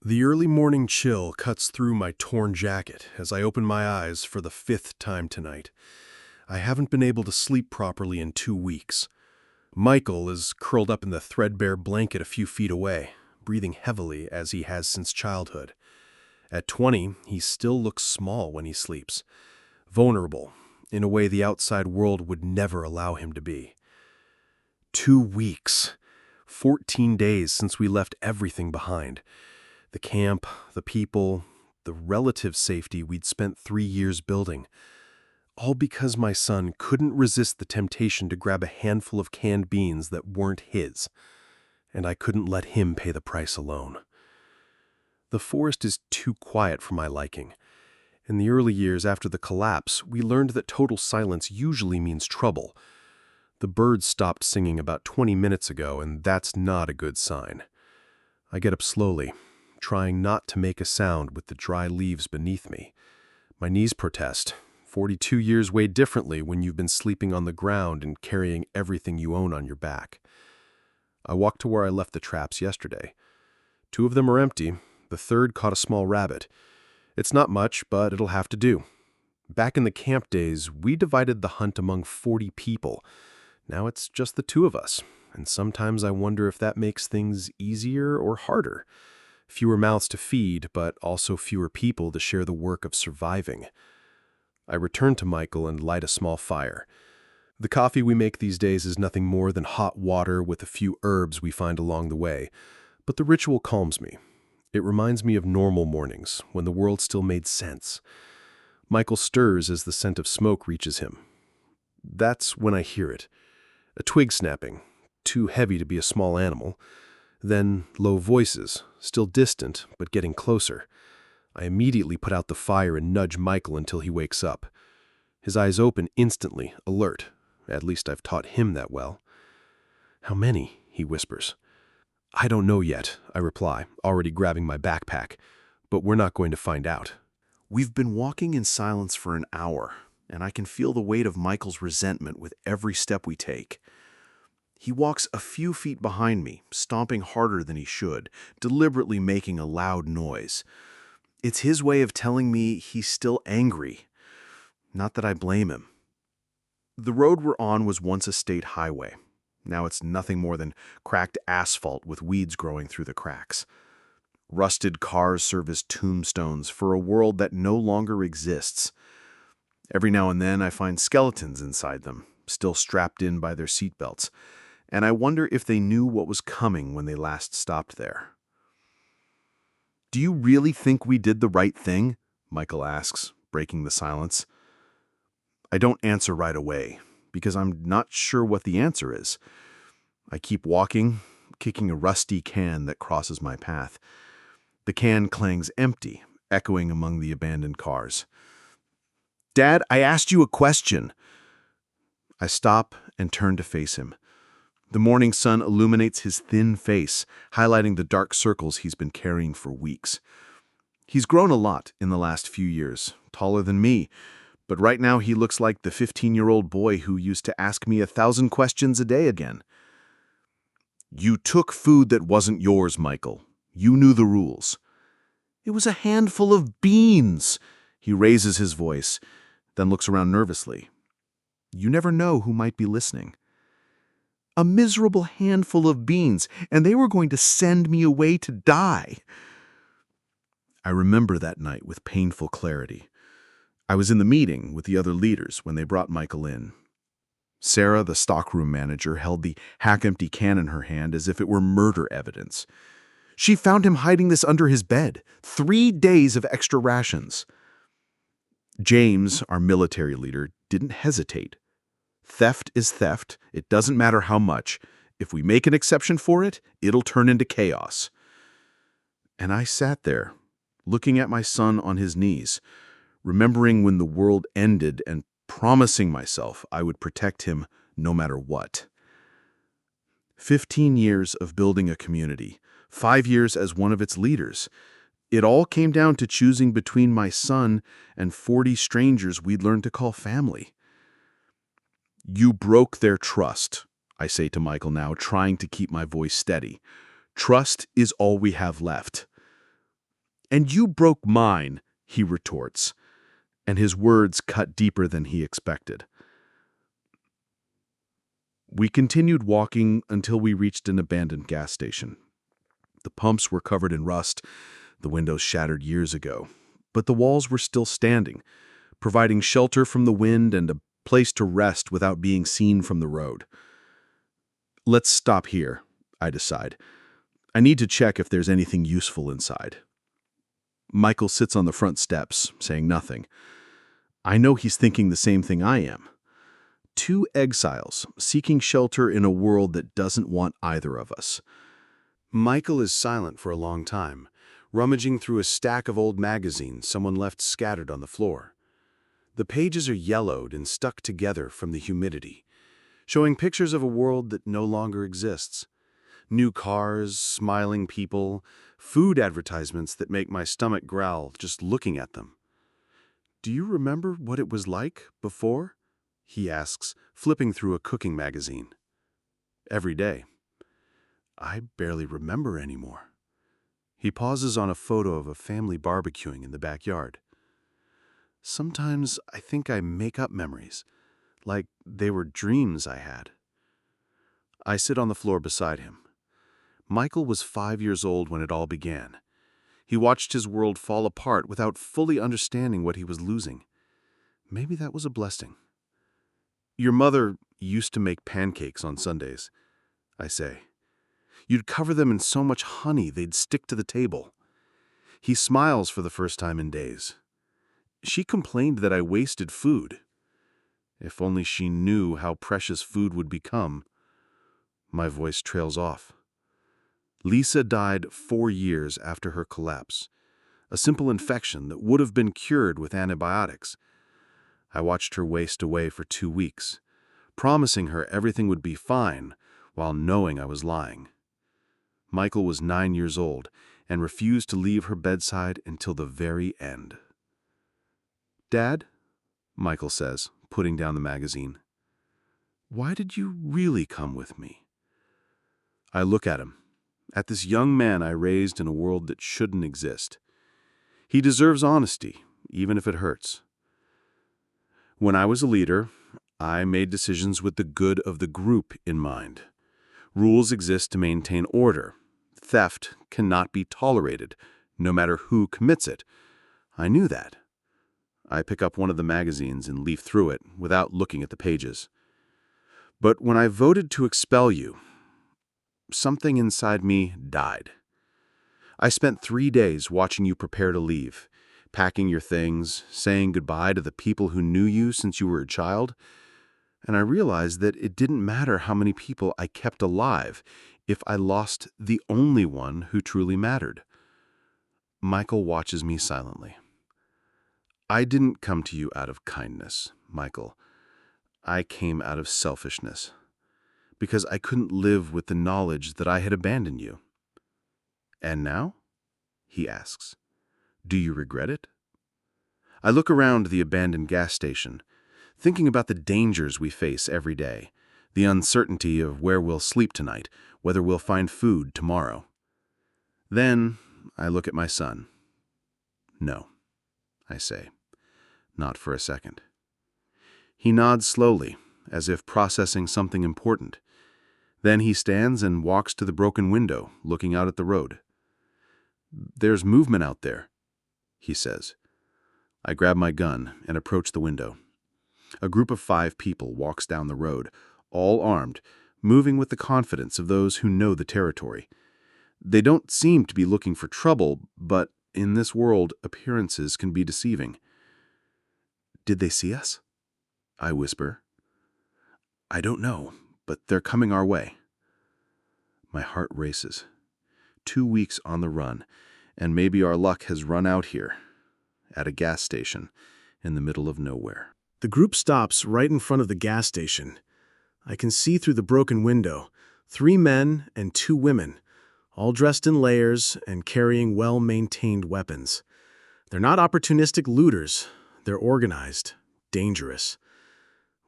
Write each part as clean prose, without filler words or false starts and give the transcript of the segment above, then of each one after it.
The early morning chill cuts through my torn jacket as I open my eyes for the fifth time tonight. I haven't been able to sleep properly in 2 weeks. Michael is curled up in the threadbare blanket a few feet away, breathing heavily as he has since childhood. At 20, he still looks small when he sleeps, vulnerable, in a way the outside world would never allow him to be. 2 weeks. 14 days since we left everything behind. The camp, the people, the relative safety we'd spent 3 years building. All because my son couldn't resist the temptation to grab a handful of canned beans that weren't his, and I couldn't let him pay the price alone. The forest is too quiet for my liking. In the early years after the collapse, we learned that total silence usually means trouble. The birds stopped singing about 20 minutes ago, and that's not a good sign. I get up slowly, trying not to make a sound with the dry leaves beneath me. My knees protest. 42 years weigh differently when you've been sleeping on the ground and carrying everything you own on your back. I walk to where I left the traps yesterday. 2 of them are empty. The third caught a small rabbit. It's not much, but it'll have to do. Back in the camp days, we divided the hunt among 40 people. Now it's just the 2 of us, and sometimes I wonder if that makes things easier or harder. Fewer mouths to feed, but also fewer people to share the work of surviving. I return to Michael and light a small fire. The coffee we make these days is nothing more than hot water with a few herbs we find along the way, but the ritual calms me. It reminds me of normal mornings, when the world still made sense. Michael stirs as the scent of smoke reaches him. That's when I hear it. A twig snapping, too heavy to be a small animal. Then low voices, still distant, but getting closer. I immediately put out the fire and nudge Michael until he wakes up. His eyes open instantly, alert. At least I've taught him that well. "How many?" he whispers. "I don't know yet," I reply, already grabbing my backpack. "But we're not going to find out." We've been walking in silence for an hour, and I can feel the weight of Michael's resentment with every step we take. He walks a few feet behind me, stomping harder than he should, deliberately making a loud noise. It's his way of telling me he's still angry. Not that I blame him. The road we're on was once a state highway. Now it's nothing more than cracked asphalt with weeds growing through the cracks. Rusted cars serve as tombstones for a world that no longer exists. Every now and then I find skeletons inside them, still strapped in by their seatbelts, and I wonder if they knew what was coming when they last stopped there. "Do you really think we did the right thing?" Michael asks, breaking the silence. I don't answer right away, because I'm not sure what the answer is. I keep walking, kicking a rusty can that crosses my path. The can clangs empty, echoing among the abandoned cars. "Dad, I asked you a question." I stop and turn to face him. The morning sun illuminates his thin face, highlighting the dark circles he's been carrying for weeks. He's grown a lot in the last few years, taller than me, but right now he looks like the 15-year-old boy who used to ask me 1,000 questions a day again. "You took food that wasn't yours, Michael. You knew the rules." "It was a handful of beans." He raises his voice, then looks around nervously. You never know who might be listening. "A miserable handful of beans, and they were going to send me away to die." I remember that night with painful clarity. I was in the meeting with the other leaders when they brought Michael in. Sarah, the stockroom manager, held the half-empty can in her hand as if it were murder evidence. She found him hiding this under his bed. 3 days of extra rations. James, our military leader, didn't hesitate. Theft is theft. It doesn't matter how much. If we make an exception for it, it'll turn into chaos. And I sat there, looking at my son on his knees, remembering when the world ended and promising myself I would protect him no matter what. 15 years of building a community, 5 years as one of its leaders. It all came down to choosing between my son and 40 strangers we'd learned to call family. "You broke their trust," I say to Michael now, trying to keep my voice steady. "Trust is all we have left." "And you broke mine," he retorts, and his words cut deeper than he expected. We continued walking until we reached an abandoned gas station. The pumps were covered in rust, the windows shattered years ago, but the walls were still standing, providing shelter from the wind and a place to rest without being seen from the road. "Let's stop here," I decide. "I need to check if there's anything useful inside." Michael sits on the front steps, saying nothing. I know he's thinking the same thing I am. Two exiles seeking shelter in a world that doesn't want either of us. Michael is silent for a long time, rummaging through a stack of old magazines someone left scattered on the floor. The pages are yellowed and stuck together from the humidity, showing pictures of a world that no longer exists. New cars, smiling people, food advertisements that make my stomach growl just looking at them. "Do you remember what it was like before?" he asks, flipping through a cooking magazine. "Every day." "I barely remember anymore." He pauses on a photo of a family barbecuing in the backyard. "Sometimes I think I make up memories, like they were dreams I had." I sit on the floor beside him. Michael was 5 years old when it all began. He watched his world fall apart without fully understanding what he was losing. Maybe that was a blessing. "Your mother used to make pancakes on Sundays," I say. "You'd cover them in so much honey they'd stick to the table." He smiles for the first time in days. "She complained that I wasted food." If only she knew how precious food would become. My voice trails off. Lisa died 4 years after her collapse. A simple infection that would have been cured with antibiotics. I watched her waste away for 2 weeks, promising her everything would be fine while knowing I was lying. Michael was 9 years old and refused to leave her bedside until the very end. "Dad," Michael says, putting down the magazine, "why did you really come with me?" I look at him, at this young man I raised in a world that shouldn't exist. He deserves honesty, even if it hurts. When I was a leader, I made decisions with the good of the group in mind. Rules exist to maintain order. Theft cannot be tolerated, no matter who commits it. I knew that. I pick up one of the magazines and leaf through it without looking at the pages. But when I voted to expel you, something inside me died. I spent 3 days watching you prepare to leave, packing your things, saying goodbye to the people who knew you since you were a child, and I realized that it didn't matter how many people I kept alive if I lost the only one who truly mattered. Michael watches me silently. "I didn't come to you out of kindness, Michael. I came out of selfishness, because I couldn't live with the knowledge that I had abandoned you." "And now?" he asks. "Do you regret it?" I look around the abandoned gas station, thinking about the dangers we face every day, the uncertainty of where we'll sleep tonight, whether we'll find food tomorrow. Then I look at my son. "No," I say, "not for a second." He nods slowly, as if processing something important. Then he stands and walks to the broken window, looking out at the road. "There's movement out there," he says. I grab my gun and approach the window. A group of 5 people walks down the road, all armed, moving with the confidence of those who know the territory. They don't seem to be looking for trouble, but in this world, appearances can be deceiving. "Did they see us?" I whisper. "I don't know, but they're coming our way." My heart races. 2 weeks on the run, and maybe our luck has run out here, at a gas station, in the middle of nowhere. The group stops right in front of the gas station. I can see through the broken window 3 men and 2 women, all dressed in layers and carrying well-maintained weapons. They're not opportunistic looters. They're organized, dangerous.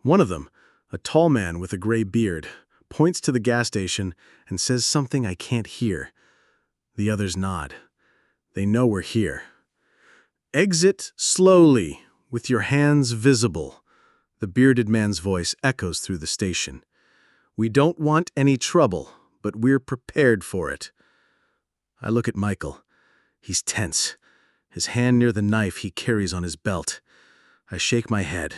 One of them, a tall man with a gray beard, points to the gas station and says something I can't hear. The others nod. They know we're here. Exit slowly, with your hands visible. The bearded man's voice echoes through the station. We don't want any trouble, but we're prepared for it. I look at Michael. He's tense, his hand near the knife he carries on his belt. I shake my head.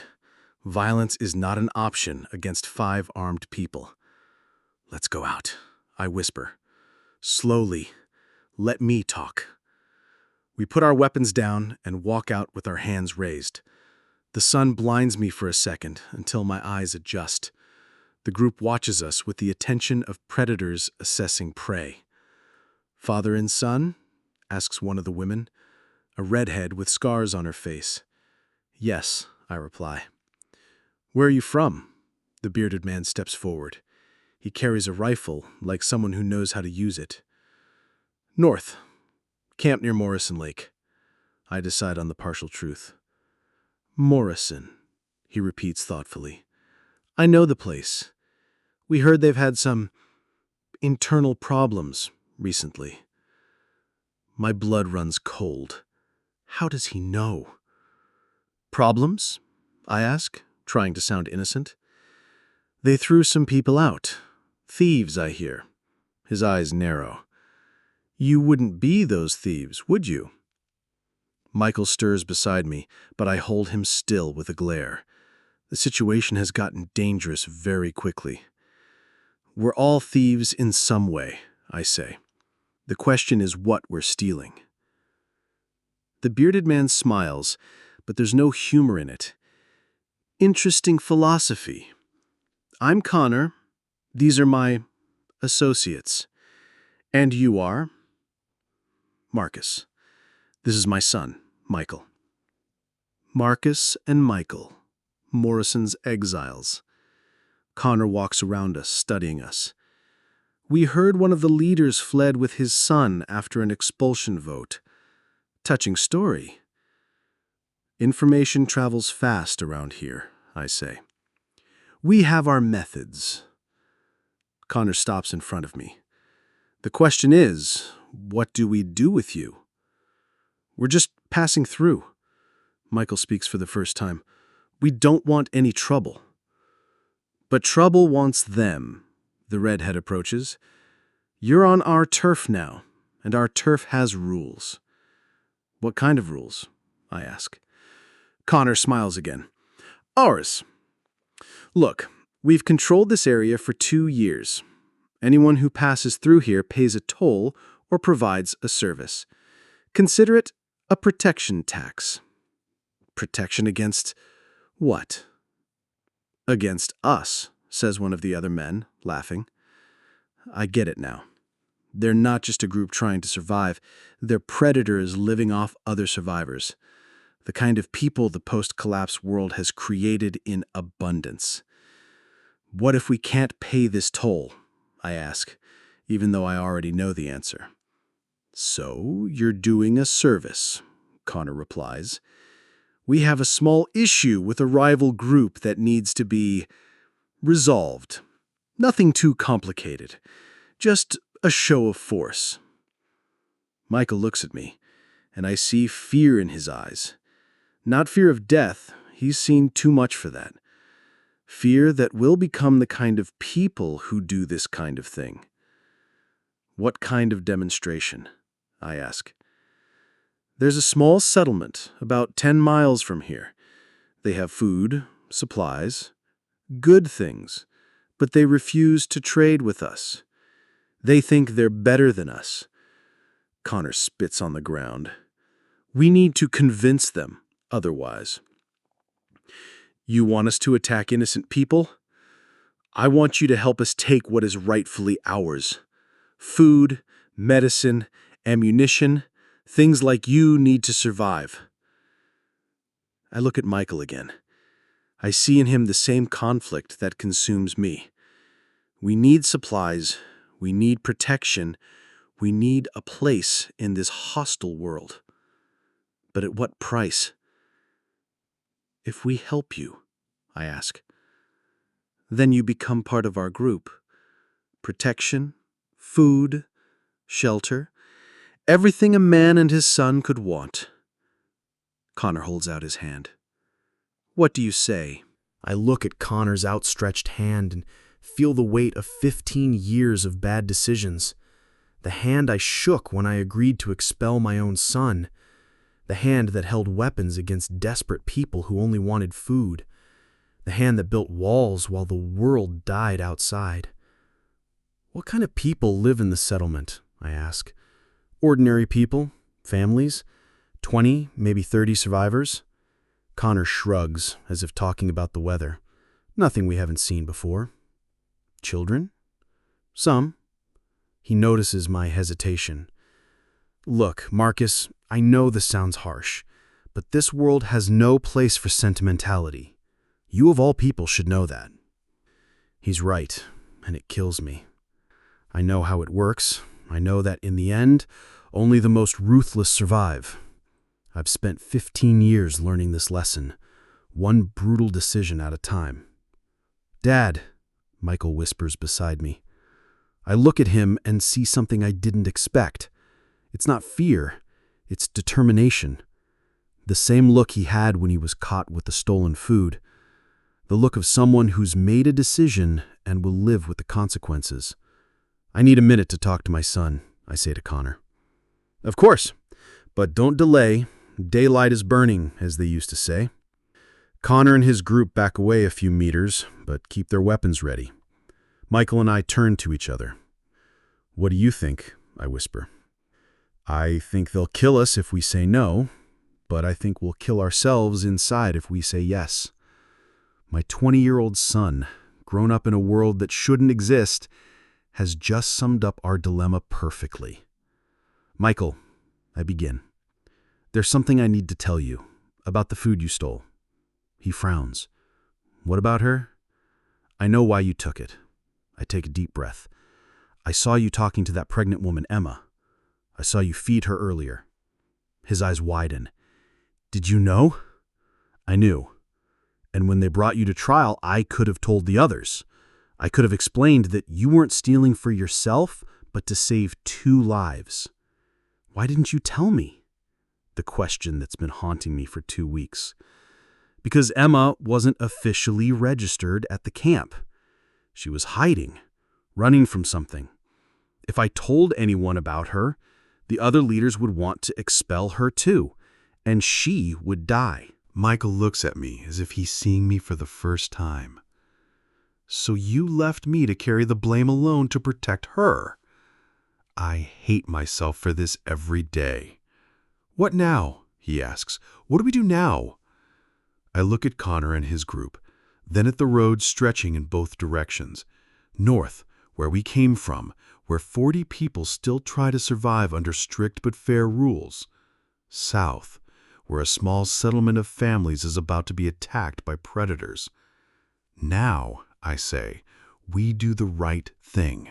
Violence is not an option against 5 armed people. Let's go out, I whisper. Slowly, let me talk. We put our weapons down and walk out with our hands raised. The sun blinds me for a second until my eyes adjust. The group watches us with the attention of predators assessing prey. "Father and son?" asks one of the women, a redhead with scars on her face. "Yes," I reply. "Where are you from?" The bearded man steps forward. He carries a rifle like someone who knows how to use it. "North. Camp near Morrison Lake." I decide on the partial truth. "Morrison," he repeats thoughtfully. "I know the place. We heard they've had some internal problems recently." My blood runs cold. How does he know? "Problems?" I ask, trying to sound innocent. "They threw some people out. Thieves, I hear." His eyes narrow. "You wouldn't be those thieves, would you?" Michael stirs beside me, but I hold him still with a glare. The situation has gotten dangerous very quickly. "We're all thieves in some way," I say. "The question is what we're stealing." The bearded man smiles, but there's no humor in it. "Interesting philosophy. I'm Connor. These are my associates. And you are?" "Marcus. This is my son, Michael." Marcus and Michael, Morrison's exiles. Connor walks around us, studying us. "We heard one of the leaders fled with his son after an expulsion vote. Touching story." "Information travels fast around here," I say. "We have our methods." Connor stops in front of me. "The question is, what do we do with you?" "We're just passing through." Michael speaks for the first time. "We don't want any trouble." "But trouble wants them." The redhead approaches. "You're on our turf now, and our turf has rules." "What kind of rules?" I ask. Connor smiles again. "Ours. Look, we've controlled this area for 2 years. Anyone who passes through here pays a toll or provides a service. Consider it a protection tax." "Protection against what?" "Against us," says one of the other men, laughing. I get it now. They're not just a group trying to survive. They're predators living off other survivors. The kind of people the post-collapse world has created in abundance. "What if we can't pay this toll?" I ask, even though I already know the answer. "So you're doing a service," Connor replies. "We have a small issue with a rival group that needs to be resolved. Nothing too complicated. Just a show of force." Michael looks at me, and I see fear in his eyes. Not fear of death, he's seen too much for that. Fear that we'll become the kind of people who do this kind of thing. "What kind of demonstration?" I ask. "There's a small settlement about 10 miles from here. They have food, supplies, good things, but they refuse to trade with us. They think they're better than us." Connor spits on the ground. "We need to convince them otherwise." "You want us to attack innocent people?" "I want you to help us take what is rightfully ours. Food, medicine, ammunition, things like you need to survive." I look at Michael again. I see in him the same conflict that consumes me. We need supplies, we need protection, we need a place in this hostile world. But at what price? "If we help you," I ask, "then you become part of our group. Protection, food, shelter, Everything a man and his son could want. Connor holds out his hand. What do you say? I look at Connor's outstretched hand and feel the weight of 15 years of bad decisions. The hand I shook when I agreed to expel my own son. The hand that held weapons against desperate people who only wanted food. The hand that built walls while the world died outside. What kind of people live in the settlement? I ask. Ordinary people, families, 20, maybe 30 survivors. Connor shrugs, as if talking about the weather. Nothing we haven't seen before. Children? Some. He notices my hesitation. Look, Marcus, I know this sounds harsh, but this world has no place for sentimentality. You of all people should know that. He's right, and it kills me. I know how it works. I know that in the end, only the most ruthless survive. I've spent 15 years learning this lesson, one brutal decision at a time. Dad, Michael whispers beside me. I look at him and see something I didn't expect. It's not fear, it's determination. The same look he had when he was caught with the stolen food. The look of someone who's made a decision and will live with the consequences. I need a minute to talk to my son, I say to Connor. Of course, but don't delay. Daylight is burning, as they used to say. Connor and his group back away a few meters, but keep their weapons ready. Michael and I turn to each other. What do you think? I whisper. I think they'll kill us if we say no, but I think we'll kill ourselves inside if we say yes. My 20-year-old son, grown up in a world that shouldn't exist, has just summed up our dilemma perfectly. Michael, I begin. There's something I need to tell you about the food you stole. He frowns. What about her? I know why you took it. I take a deep breath. I saw you talking to that pregnant woman, Emma. I saw you feed her earlier. His eyes widen. Did you know? I knew. And when they brought you to trial, I could have told the others. I could have explained that you weren't stealing for yourself, but to save 2 lives. Why didn't you tell me? The question that's been haunting me for 2 weeks. Because Emma wasn't officially registered at the camp. She was hiding, running from something. If I told anyone about her, the other leaders would want to expel her too, and she would die. Michael looks at me as if he's seeing me for the first time. So you left me to carry the blame alone to protect her. I hate myself for this every day. What now? He asks. What do we do now? I look at Connor and his group, then at the road stretching in both directions. North, where we came from, where 40 people still try to survive under strict but fair rules. South, where a small settlement of families is about to be attacked by predators. Now, I say, we do the right thing.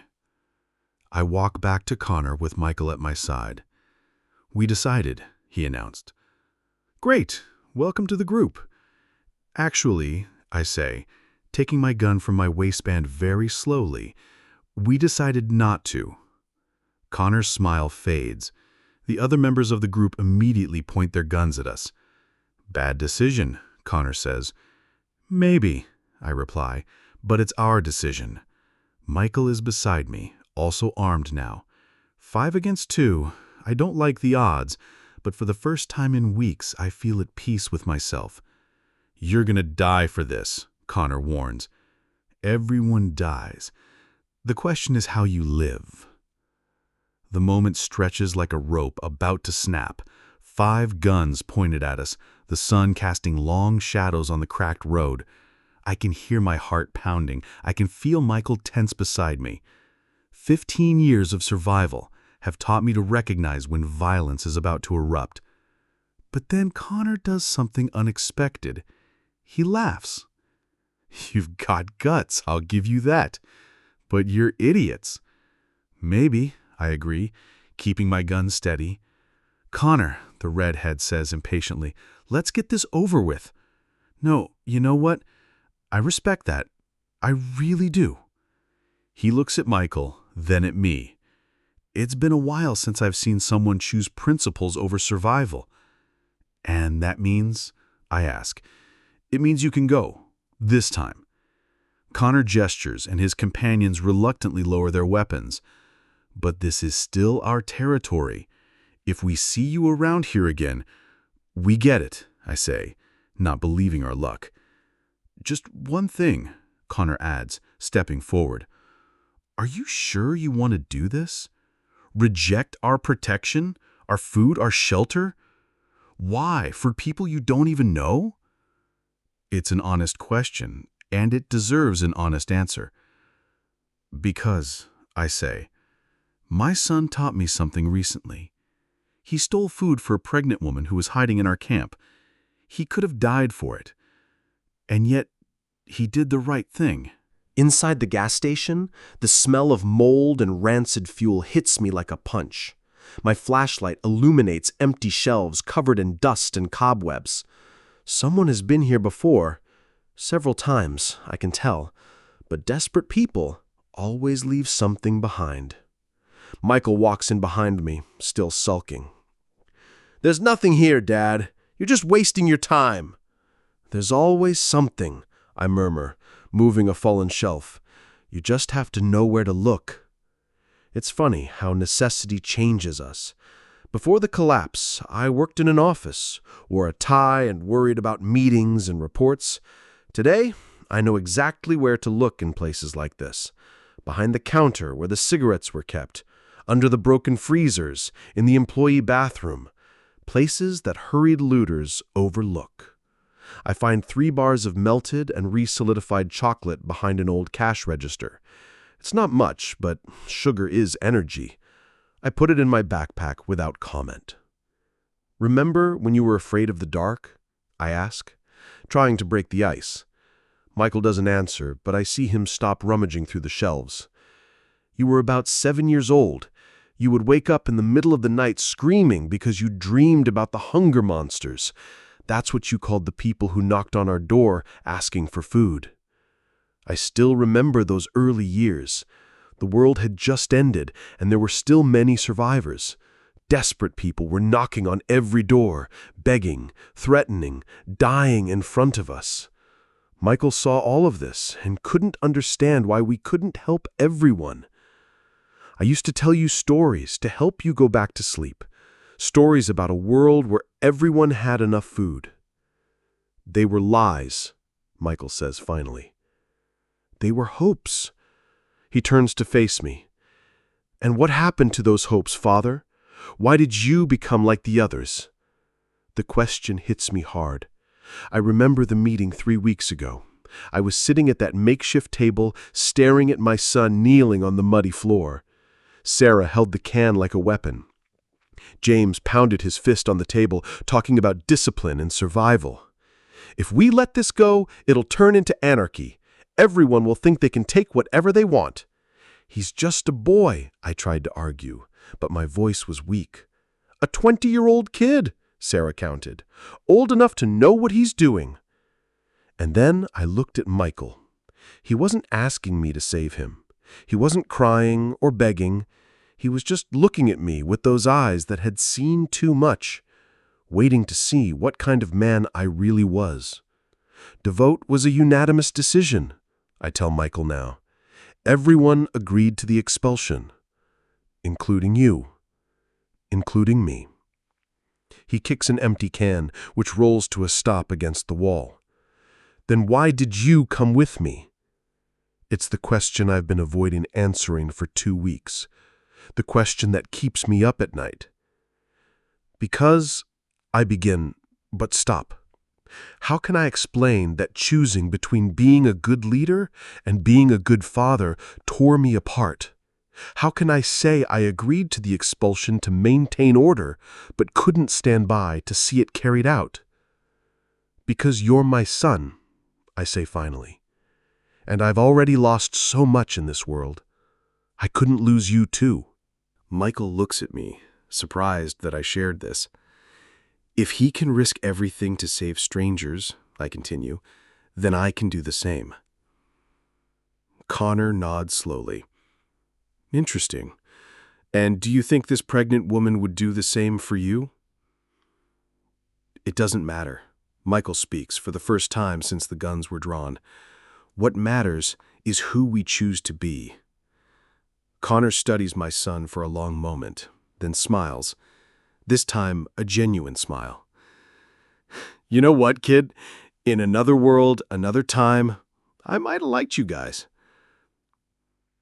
I walk back to Connor with Michael at my side. We decided, he announced. Great, welcome to the group. Actually, I say, taking my gun from my waistband very slowly, we decided not to. Connor's smile fades. The other members of the group immediately point their guns at us. Bad decision, Connor says. Maybe, I reply, but it's our decision. Michael is beside me, also armed now. 5 against 2. I don't like the odds, but for the first time in weeks, I feel at peace with myself. You're gonna die for this, Connor warns. Everyone dies. The question is how you live. The moment stretches like a rope about to snap. 5 guns pointed at us, the sun casting long shadows on the cracked road. I can hear my heart pounding. I can feel Michael tense beside me. 15 years of survival have taught me to recognize when violence is about to erupt. But then Connor does something unexpected. He laughs. You've got guts, I'll give you that. But you're idiots. Maybe, I agree, keeping my gun steady. Connor, the redhead says impatiently, let's get this over with. No, you know what? I respect that. I really do. He looks at Michael, then at me. It's been a while since I've seen someone choose principles over survival. And that means, I ask, it means you can go, this time. Connor gestures and his companions reluctantly lower their weapons. But this is still our territory. If we see you around here again, we get it, I say, not believing our luck. Just one thing, Connor adds, stepping forward. Are you sure you want to do this? Reject our protection, our food, our shelter? Why, for people you don't even know? It's an honest question, and it deserves an honest answer. Because, I say, my son taught me something recently. He stole food for a pregnant woman who was hiding in our camp. He could have died for it. And yet, he did the right thing. Inside the gas station, the smell of mold and rancid fuel hits me like a punch. My flashlight illuminates empty shelves covered in dust and cobwebs. Someone has been here before. Several times, I can tell. But desperate people always leave something behind. Michael walks in behind me, still sulking. There's nothing here, Dad. You're just wasting your time. There's always something, I murmur, moving a fallen shelf. You just have to know where to look. It's funny how necessity changes us. Before the collapse, I worked in an office, wore a tie and worried about meetings and reports. Today, I know exactly where to look in places like this. Behind the counter where the cigarettes were kept, under the broken freezers, in the employee bathroom. Places that hurried looters overlook. I find 3 bars of melted and re-solidified chocolate behind an old cash register. It's not much, but sugar is energy. I put it in my backpack without comment. Remember when you were afraid of the dark? I ask, trying to break the ice. Michael doesn't answer, but I see him stop rummaging through the shelves. You were about 7 years old. You would wake up in the middle of the night screaming because you dreamed about the hunger monsters. That's what you called the people who knocked on our door asking for food. I still remember those early years. The world had just ended, and there were still many survivors. Desperate people were knocking on every door, begging, threatening, dying in front of us. Michael saw all of this and couldn't understand why we couldn't help everyone. I used to tell you stories to help you go back to sleep. Stories about a world where everyone had enough food. They were lies, Michael says finally. They were hopes. He turns to face me. And what happened to those hopes, Father? Why did you become like the others? The question hits me hard. I remember the meeting 3 weeks ago. I was sitting at that makeshift table, staring at my son kneeling on the muddy floor. Sarah held the can like a weapon. James pounded his fist on the table, talking about discipline and survival. If we let this go, it'll turn into anarchy. Everyone will think they can take whatever they want. He's just a boy, I tried to argue, but my voice was weak. A 20-year-old kid, Sarah counted, old enough to know what he's doing. And then I looked at Michael. He wasn't asking me to save him. He wasn't crying or begging. He was just looking at me with those eyes that had seen too much, waiting to see what kind of man I really was. To vote was a unanimous decision, I tell Michael now. Everyone agreed to the expulsion, including you, including me. He kicks an empty can, which rolls to a stop against the wall. Then why did you come with me? It's the question I've been avoiding answering for 2 weeks. The question that keeps me up at night. Because, I begin, but stop. How can I explain that choosing between being a good leader and being a good father tore me apart? How can I say I agreed to the expulsion to maintain order, but couldn't stand by to see it carried out? Because you're my son, I say finally. And I've already lost so much in this world. I couldn't lose you too. Michael looks at me, surprised that I shared this. If he can risk everything to save strangers, I continue, then I can do the same. Connor nods slowly. Interesting. And do you think this pregnant woman would do the same for you? It doesn't matter. Michael speaks for the first time since the guns were drawn. What matters is who we choose to be. Connor studies my son for a long moment, then smiles. This time, a genuine smile. You know what, kid? In another world, another time, I might have liked you guys.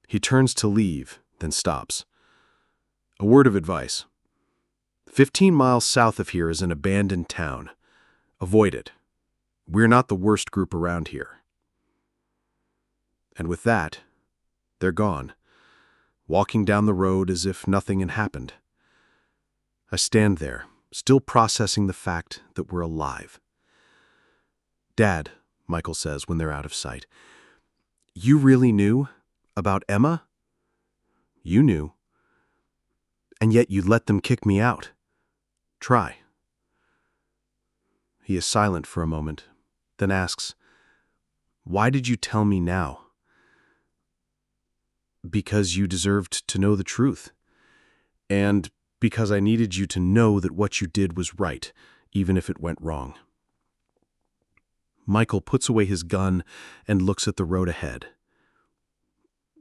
He turns to leave, then stops. A word of advice. 15 miles south of here is an abandoned town. Avoid it. We're not the worst group around here. And with that, they're gone, walking down the road as if nothing had happened. I stand there, still processing the fact that we're alive. Dad, Michael says when they're out of sight, you really knew about Emma? You knew. And yet you let them kick me out. Try. He is silent for a moment, then asks, why did you tell me now? Because you deserved to know the truth. And because I needed you to know that what you did was right, even if it went wrong. Michael puts away his gun and looks at the road ahead.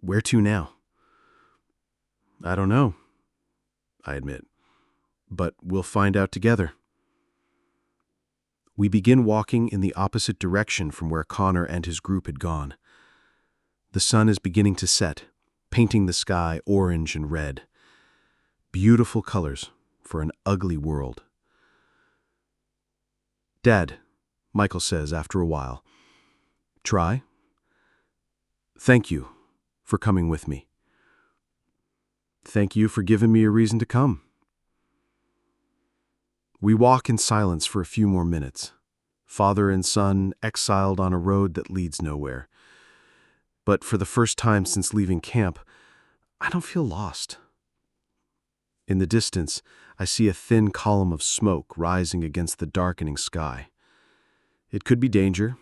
Where to now? I don't know, I admit, but we'll find out together. We begin walking in the opposite direction from where Connor and his group had gone. The sun is beginning to set, painting the sky orange and red. Beautiful colors for an ugly world. Dad, Michael says after a while, try. Thank you for coming with me. Thank you for giving me a reason to come. We walk in silence for a few more minutes, father and son exiled on a road that leads nowhere. But for the first time since leaving camp, I don't feel lost. In the distance, I see a thin column of smoke rising against the darkening sky. It could be danger.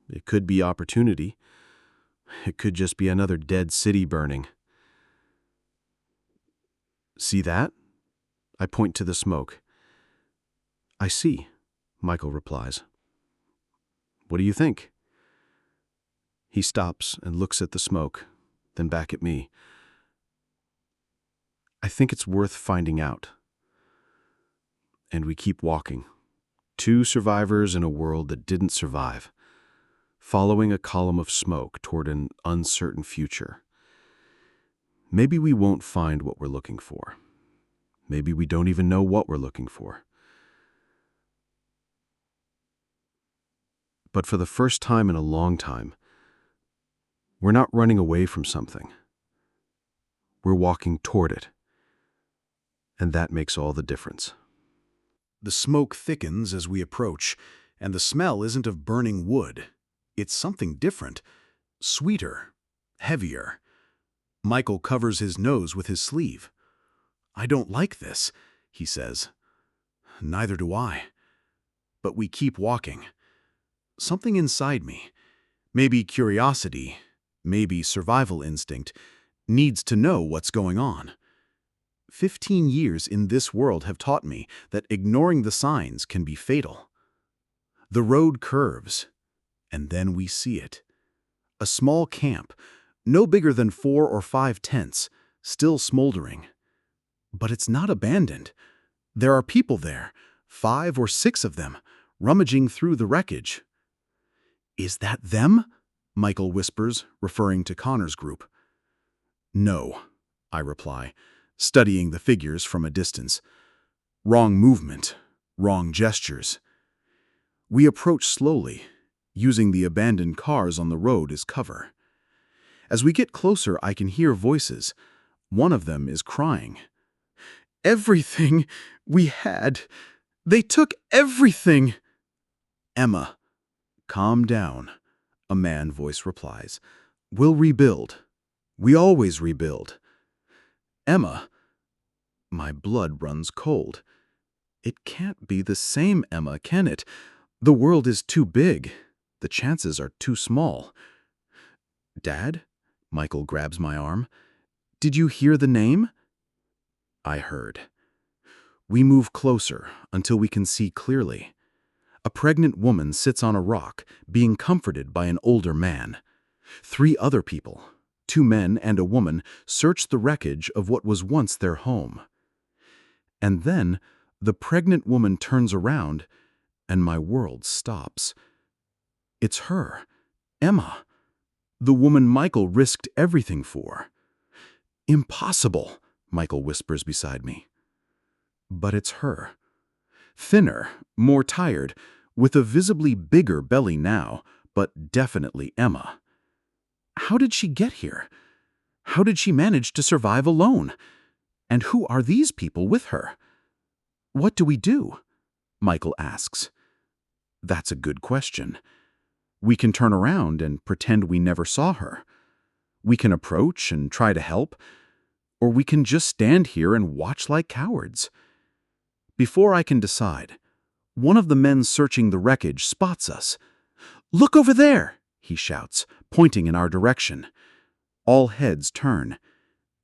It could be opportunity. It could just be another dead city burning. See that? I point to the smoke. I see, Michael replies. What do you think? He stops and looks at the smoke, then back at me. I think it's worth finding out. And we keep walking. Two survivors in a world that didn't survive, following a column of smoke toward an uncertain future. Maybe we won't find what we're looking for. Maybe we don't even know what we're looking for. But for the first time in a long time, we're not running away from something. We're walking toward it. And that makes all the difference. The smoke thickens as we approach, and the smell isn't of burning wood. It's something different, sweeter, heavier. Michael covers his nose with his sleeve. I don't like this, he says. Neither do I. But we keep walking. Something inside me, maybe curiosity, maybe survival instinct, needs to know what's going on. 15 years in this world have taught me that ignoring the signs can be fatal. The road curves, and then we see it. A small camp, no bigger than 4 or 5 tents, still smoldering. But it's not abandoned. There are people there, 5 or 6 of them, rummaging through the wreckage. Is that them? Michael whispers, referring to Connor's group. No, I reply, studying the figures from a distance. Wrong movement, wrong gestures. We approach slowly, using the abandoned cars on the road as cover. As we get closer, I can hear voices. One of them is crying. Everything we had. They took everything. Emma, calm down, a man voice replies. We'll rebuild. We always rebuild. Emma. My blood runs cold. It can't be the same Emma, can it? The world is too big. The chances are too small. Dad? Michael grabs my arm. Did you hear the name? I heard. We move closer until we can see clearly. A pregnant woman sits on a rock, being comforted by an older man. 3 other people, 2 men and a woman, search the wreckage of what was once their home. And then, the pregnant woman turns around, and my world stops. It's her, Emma, the woman Michael risked everything for. Impossible, Michael whispers beside me. But it's her. Thinner, more tired, with a visibly bigger belly now, but definitely Emma. How did she get here? How did she manage to survive alone? And who are these people with her? What do we do? Michael asks. That's a good question. We can turn around and pretend we never saw her. We can approach and try to help, or we can just stand here and watch like cowards. Before I can decide, one of the men searching the wreckage spots us. "Look over there!" he shouts, pointing in our direction. All heads turn.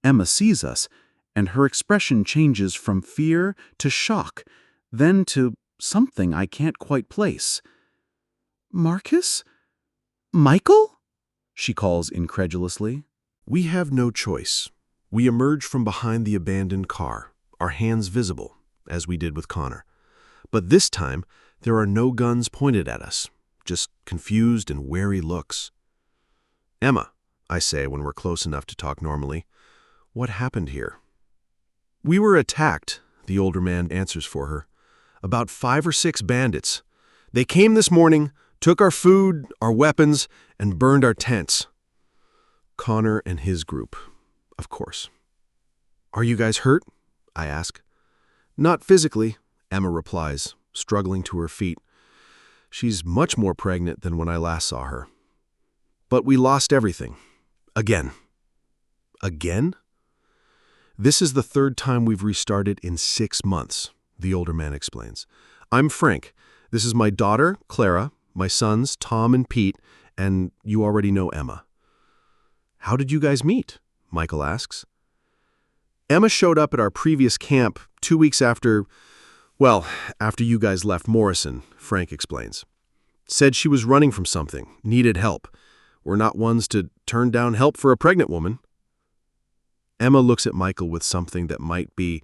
Emma sees us, and her expression changes from fear to shock, then to something I can't quite place. "Marcus? Michael?" she calls incredulously. We have no choice. We emerge from behind the abandoned car, our hands visible, as we did with Connor. But this time, there are no guns pointed at us, just confused and wary looks. "Emma," I say when we're close enough to talk normally, "what happened here?" "We were attacked," the older man answers for her. "About 5 or 6 bandits. They came this morning, took our food, our weapons, and burned our tents." Connor and his group, of course. "Are you guys hurt?" I ask. "Not physically," Emma replies, struggling to her feet. She's much more pregnant than when I last saw her. "But we lost everything. Again." "Again?" "This is the 3rd time we've restarted in 6 months," the older man explains. "I'm Frank. This is my daughter, Clara, my sons, Tom and Pete, and you already know Emma." "How did you guys meet?" Michael asks. "Emma showed up at our previous camp 2 weeks after you guys left Morrison," Frank explains. "Said she was running from something, needed help. We're not ones to turn down help for a pregnant woman." Emma looks at Michael with something that might be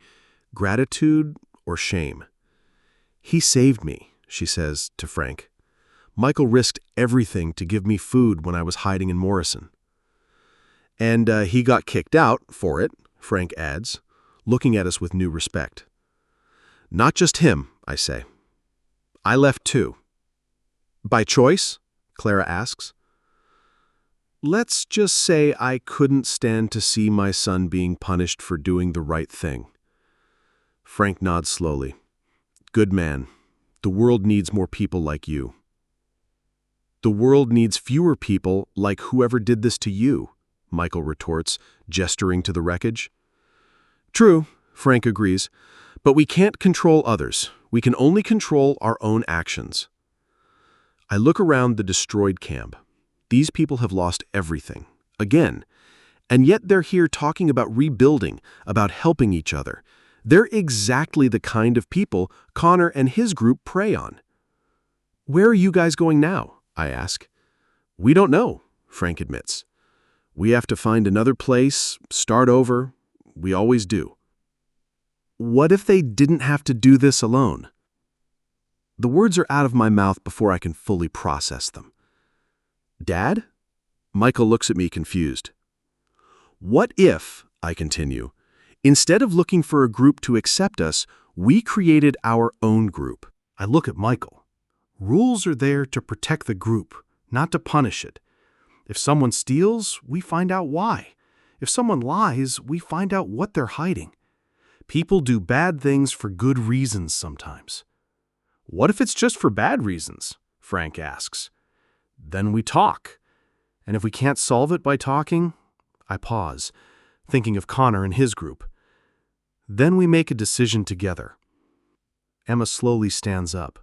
gratitude or shame. "He saved me," she says to Frank. "Michael risked everything to give me food when I was hiding in Morrison." "And he got kicked out for it," Frank adds, looking at us with new respect. "Not just him," I say. "I left too." "By choice?" Clara asks. "Let's just say I couldn't stand to see my son being punished for doing the right thing." Frank nods slowly. "Good man. The world needs more people like you." "The world needs fewer people like whoever did this to you," Michael retorts, gesturing to the wreckage. "True," Frank agrees, "but we can't control others. We can only control our own actions." I look around the destroyed camp. These people have lost everything, again, and yet they're here talking about rebuilding, about helping each other. They're exactly the kind of people Connor and his group prey on. "Where are you guys going now?" I ask. "We don't know," Frank admits. "We have to find another place, start over. We always do." "What if they didn't have to do this alone?" The words are out of my mouth before I can fully process them. "Dad?" Michael looks at me confused. "What if," I continue, "instead of looking for a group to accept us, we created our own group?" I look at Michael. Rules are there to protect the group, not to punish it. If someone steals, we find out why. If someone lies, we find out what they're hiding. People do bad things for good reasons sometimes. "What if it's just for bad reasons?" Frank asks. "Then we talk. And if we can't solve it by talking," I pause, thinking of Connor and his group. "Then we make a decision together." Emma slowly stands up.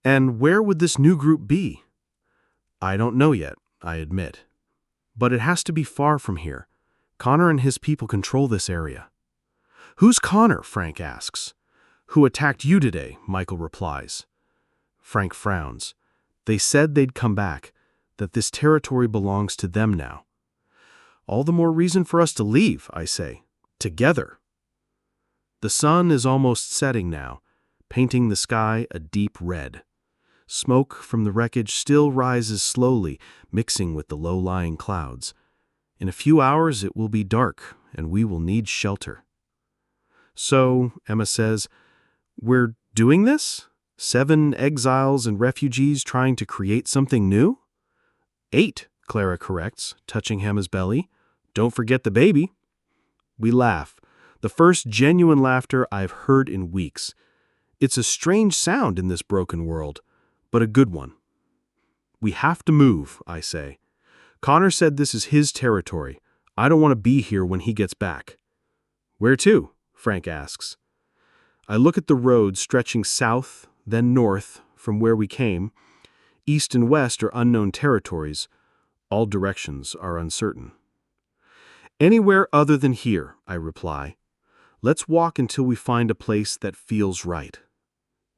"And where would this new group be?" "I don't know yet," I admit. "But it has to be far from here. Connor and his people control this area." "Who's Connor?" Frank asks. "Who attacked you today?" Michael replies. Frank frowns. "They said they'd come back, that this territory belongs to them now." "All the more reason for us to leave," I say. "Together." The sun is almost setting now, painting the sky a deep red. Smoke from the wreckage still rises slowly, mixing with the low-lying clouds. In a few hours it will be dark, and we will need shelter. "So," Emma says, "we're doing this? 7 exiles and refugees trying to create something new?" 8, Clara corrects, touching Emma's belly. "Don't forget the baby." We laugh, the first genuine laughter I've heard in weeks. It's a strange sound in this broken world, but a good one. "We have to move," I say. "Connor said this is his territory. I don't want to be here when he gets back." "Where to?" Frank asks. I look at the road stretching south, then north, from where we came. East and west are unknown territories. All directions are uncertain. "Anywhere other than here," I reply. "Let's walk until we find a place that feels right."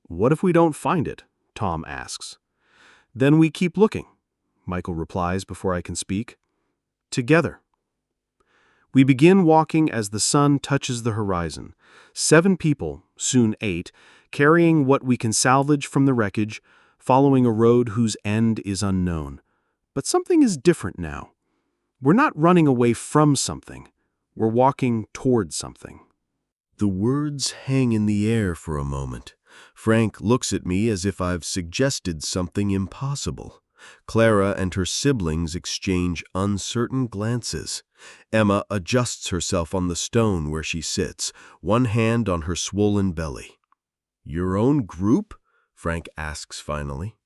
"What if we don't find it?" Tom asks. "Then we keep looking," Michael replies before I can speak. "Together." We begin walking as the sun touches the horizon. 7 people, soon 8, carrying what we can salvage from the wreckage, following a road whose end is unknown. But something is different now. We're not running away from something. We're walking toward something. The words hang in the air for a moment. Frank looks at me as if I've suggested something impossible. Clara and her siblings exchange uncertain glances. Emma adjusts herself on the stone where she sits, one hand on her swollen belly. "Your own group?" Frank asks finally.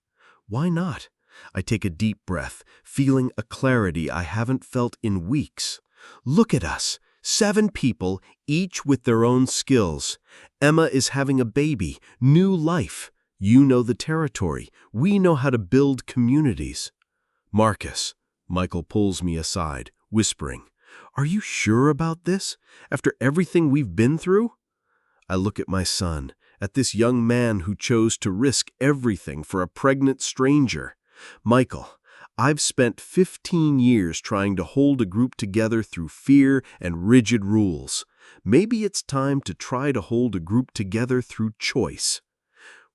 "Why not?" I take a deep breath, feeling a clarity I haven't felt in weeks. "Look at us. 7 people, each with their own skills. Emma is having a baby, new life. You know the territory. We know how to build communities." "Marcus," Michael pulls me aside, whispering, "are you sure about this? After everything we've been through?" I look at my son, at this young man who chose to risk everything for a pregnant stranger. "Michael, I've spent 15 years trying to hold a group together through fear and rigid rules. Maybe it's time to try to hold a group together through choice.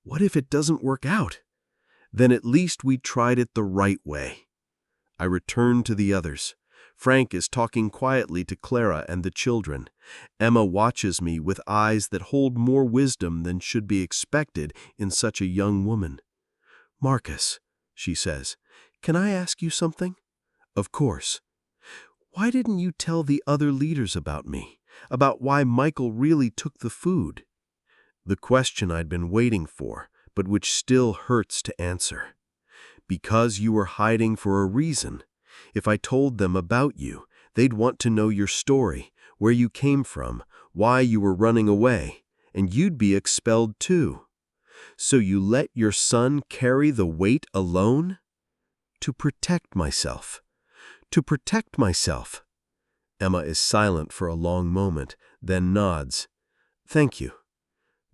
What if it doesn't work out? Then at least we tried it the right way." I return to the others. Frank is talking quietly to Clara and the children. Emma watches me with eyes that hold more wisdom than should be expected in such a young woman. "Marcus," she says, "can I ask you something?" "Of course." "Why didn't you tell the other leaders about me? About why Michael really took the food?" The question I'd been waiting for, but which still hurts to answer. "Because you were hiding for a reason. If I told them about you, they'd want to know your story, where you came from, why you were running away, and you'd be expelled too. So you let your son carry the weight alone?" "To protect myself. To protect myself." Emma is silent for a long moment, then nods. "Thank you."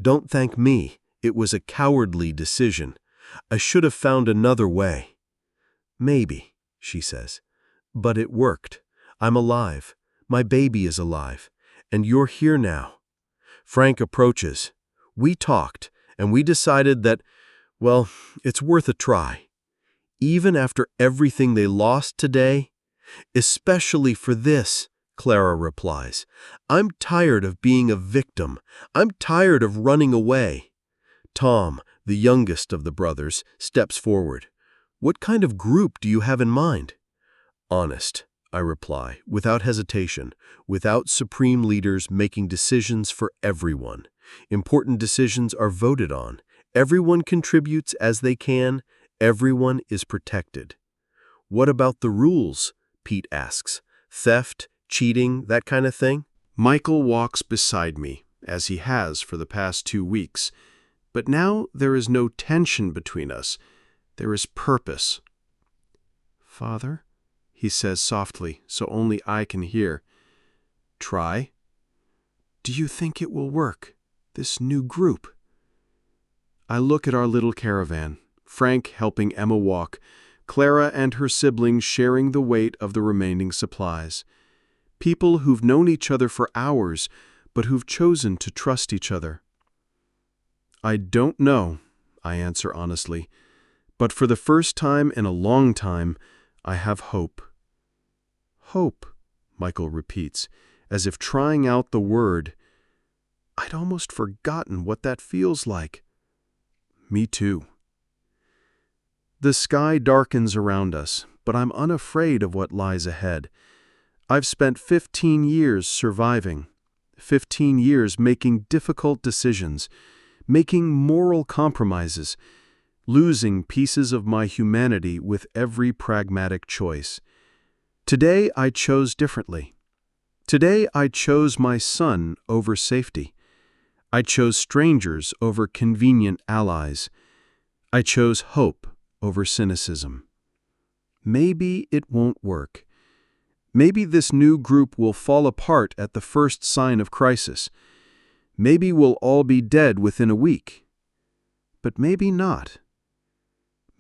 "Don't thank me. It was a cowardly decision. I should have found another way." "Maybe," she says. "But it worked. I'm alive. My baby is alive. And you're here now." Frank approaches. "We talked, and we decided that, well, it's worth a try. Even after everything they lost today, especially for this," Clara replies. "I'm tired of being a victim. I'm tired of running away." Tom, the youngest of the brothers, steps forward. "What kind of group do you have in mind?" "Honest," I reply, without hesitation, without supreme leaders making decisions for everyone. Important decisions are voted on. Everyone contributes as they can. Everyone is protected. "What about the rules?" Pete asks. "Theft, cheating, that kind of thing?" Michael walks beside me, as he has for the past 2 weeks. But now there is no tension between us. There is purpose. "Father," he says softly, so only I can hear, "Try? Do you think it will work, this new group? I look at our little caravan, Frank helping Emma walk, Clara and her siblings sharing the weight of the remaining supplies. People who've known each other for hours, but who've chosen to trust each other. I don't know, I answer honestly, but for the first time in a long time, I have hope. Hope, Michael repeats, as if trying out the word. I'd almost forgotten what that feels like. Me too. The sky darkens around us, but I'm unafraid of what lies ahead. I've spent 15 years surviving, 15 years making difficult decisions, making moral compromises, losing pieces of my humanity with every pragmatic choice. Today I chose differently. Today I chose my son over safety. I chose strangers over convenient allies. I chose hope over cynicism. Maybe it won't work. Maybe this new group will fall apart at the first sign of crisis. Maybe we'll all be dead within a week. But maybe not.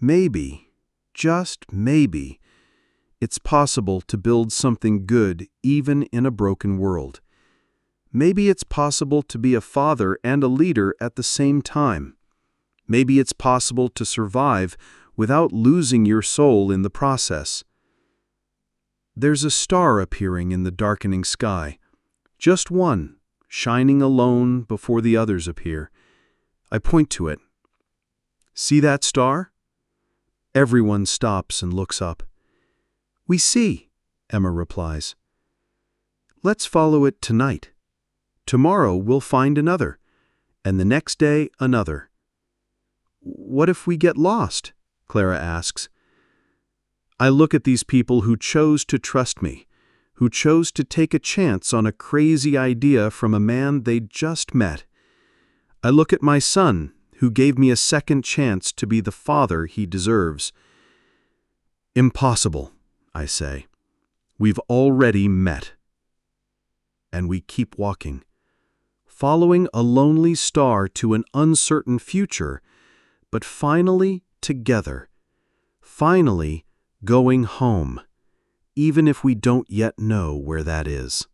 Maybe, just maybe, it's possible to build something good even in a broken world. Maybe it's possible to be a father and a leader at the same time. Maybe it's possible to survive without losing your soul in the process. There's a star appearing in the darkening sky. Just one, shining alone before the others appear. I point to it. See that star? Everyone stops and looks up. We see, Emma replies. Let's follow it tonight. Tomorrow we'll find another, and the next day another. What if we get lost? Clara asks. I look at these people who chose to trust me, who chose to take a chance on a crazy idea from a man they'd just met. I look at my son, who gave me a second chance to be the father he deserves. Impossible, I say. We've already met. And we keep walking, following a lonely star to an uncertain future, but finally together, finally going home, even if we don't yet know where that is.